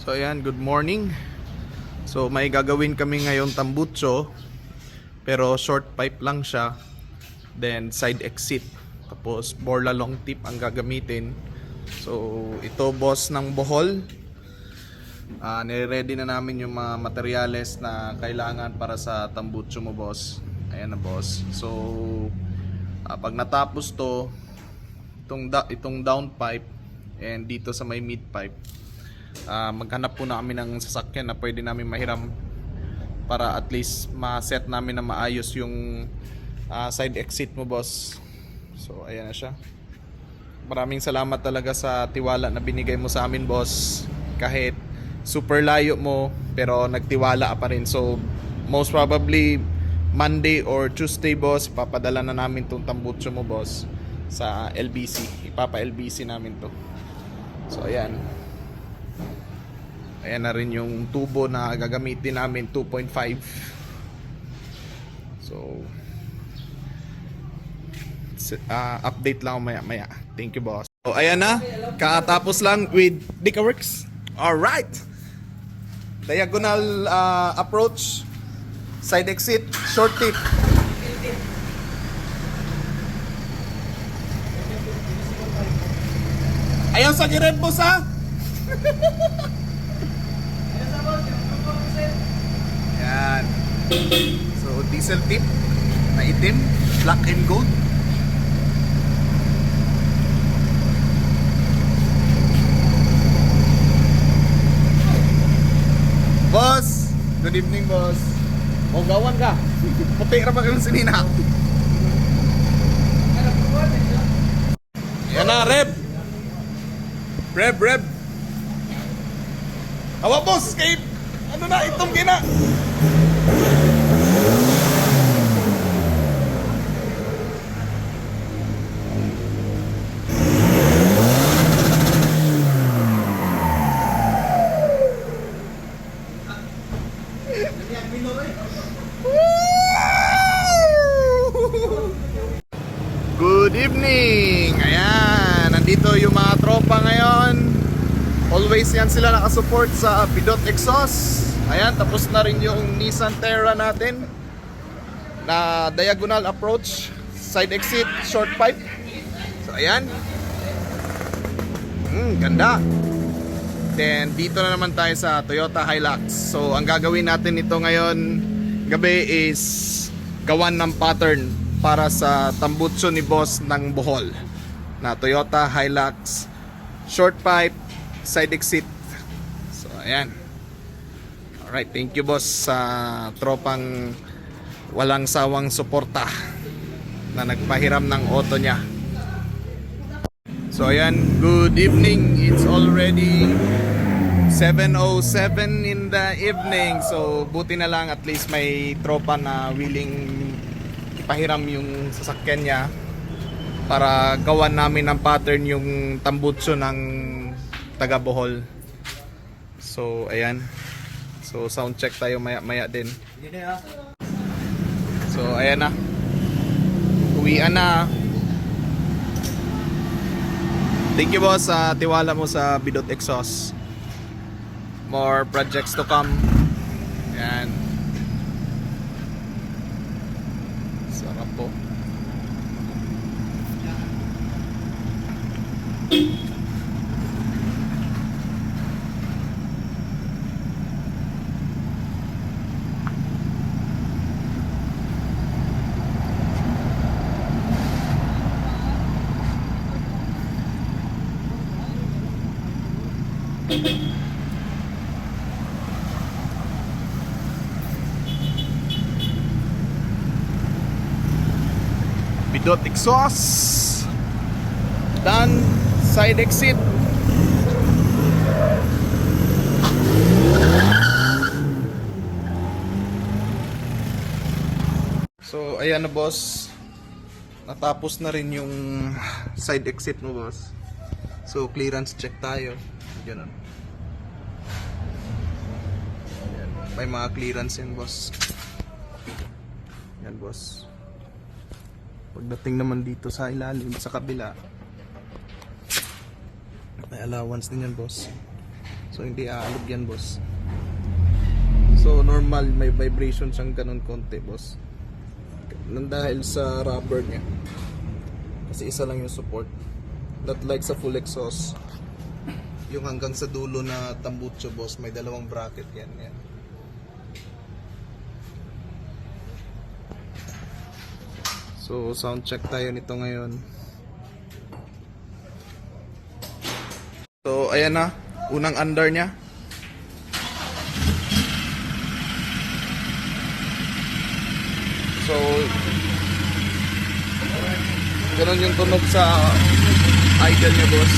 So ayan, good morning. So may gagawin kami ngayong tambutso, pero short pipe lang siya. Then side exit. Tapos borla long tip ang gagamitin. So ito boss ng Bohol. Nire-ready na namin yung mga materyales na kailangan para sa tambutso mo boss. Ayan na boss. So pag natapos to, itong down pipe and dito sa may mid pipe, maghanap po na kami ng sasakyan na pwede namin mahiram para at least ma-set namin na maayos yung side exit mo boss. So ayan na siya. Maraming salamat talaga sa tiwala na binigay mo sa amin boss. Kahit super layo mo pero nagtiwala pa rin. So most probably Monday or Tuesday boss, ipapadala na namin tong tambutso mo boss sa LBC. Ipapa-LBC namin to. So ayan. Ayan na rin yung tubo na gagamitin namin, 2.5. So update lang maya. Thank you boss. So ayan na, katapos lang with Dikaworks. Alright, diagonal approach, side exit, short tip. Ayaw sa gired boss ha. Yan. So diesel tip na itim, black and gold. Boss, good evening boss. O gawan ka. Puti ra ba kayong sinina? Yan na, Reb. Reb. Awa boss, kay ano na itong gina. Good evening! Ayan, nandito yung mga tropa ngayon. Always yan sila nakasupport sa Pidot Exhaust. Ayan, tapos na rin yung Nissan Terra natin na diagonal approach, side exit, short pipe. So ayan. Ganda. Then dito na naman tayo sa Toyota Hilux. So ang gagawin natin ito ngayon gabi is gawan ng pattern para sa tambutso ni boss ng Bohol na Toyota Hilux, short pipe, side exit. So ayan. Alright, thank you boss sa tropang walang sawang suporta na nagpahiram ng auto niya. So ayan, good evening. It's already 7:07 in the evening. So buti na lang at least may tropa na willing ipahiram yung sasakyan niya para gawan namin ng pattern yung tambutso ng taga Bohol. So ayan. So sound check tayo maya din. So ayan na. Uwian na. Thank you boss sa tiwala mo sa Pidot Exhaust. More projects to come. Ayan. Sarap po. Pidot Exhaust done, side exit. So ayan na boss, natapos na rin yung side exit mo boss. So clearance check tayo. Ganun. Ayan. May mga clearance yan boss. Yan boss. Pagdating naman dito sa ilalim, sa kabila, may allowance din yan boss. So hindi aalog yan, boss. So normal may vibration siyang ganun konti, boss. Nang dahil sa rubber niya. Kasi isa lang yung support. Not like sa full exhaust. Yung hanggang sa dulo na tambucho, boss, may dalawang bracket yan. Yan. So sound check tayo nito ngayon. So ayan na, unang under niya. So ganun yung tunog sa idle niya, boss.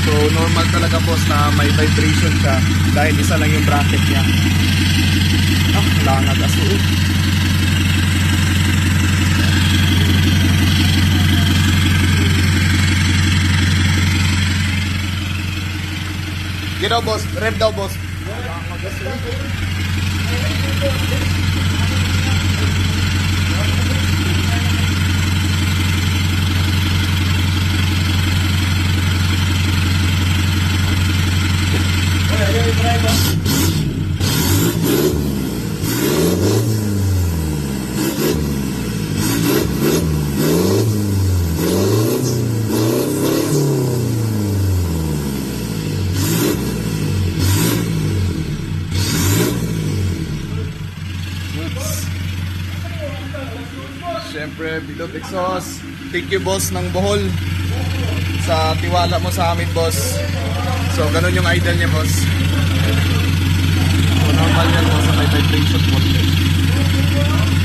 So normal talaga, boss, na may vibration siya dahil isa lang yung bracket niya. Langag aso. Get daw, boss. Rev daw, boss. Siyempre, Bilog Exhaust. Thank you, boss, ng Bohol sa tiwala mo sa amin, boss. So, ganun yung idle niya, boss. So, normal yan, boss, sa may vibration mo.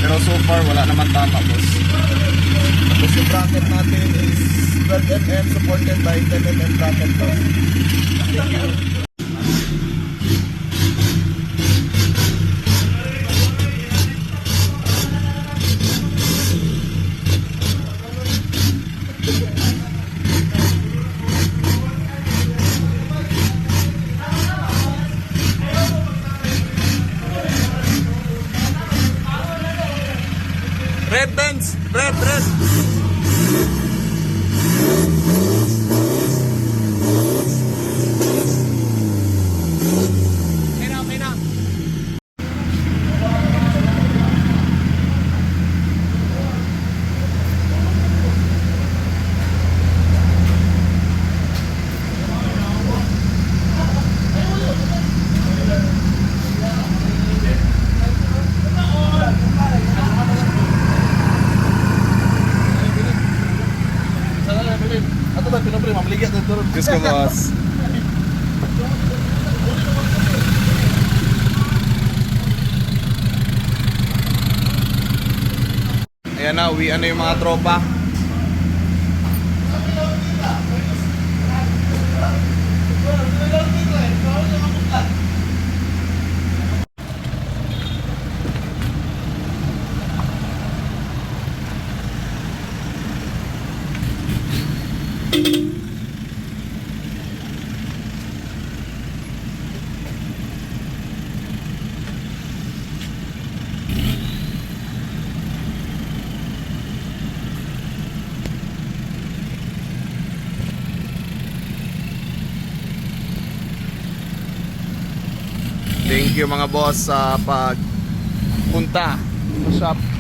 Pero so far, wala naman tama, boss. Tapos yung bracket natin is 12mm supported by 10mm bracket, boss. Thank you. Red Benz! Red! Okay na. Ato ba pinabili mamligya dito? Diyos ko, boss. Ayan na, uwian na yung mga tropa. Thank you, mga boss, sa pagpunta sa shop.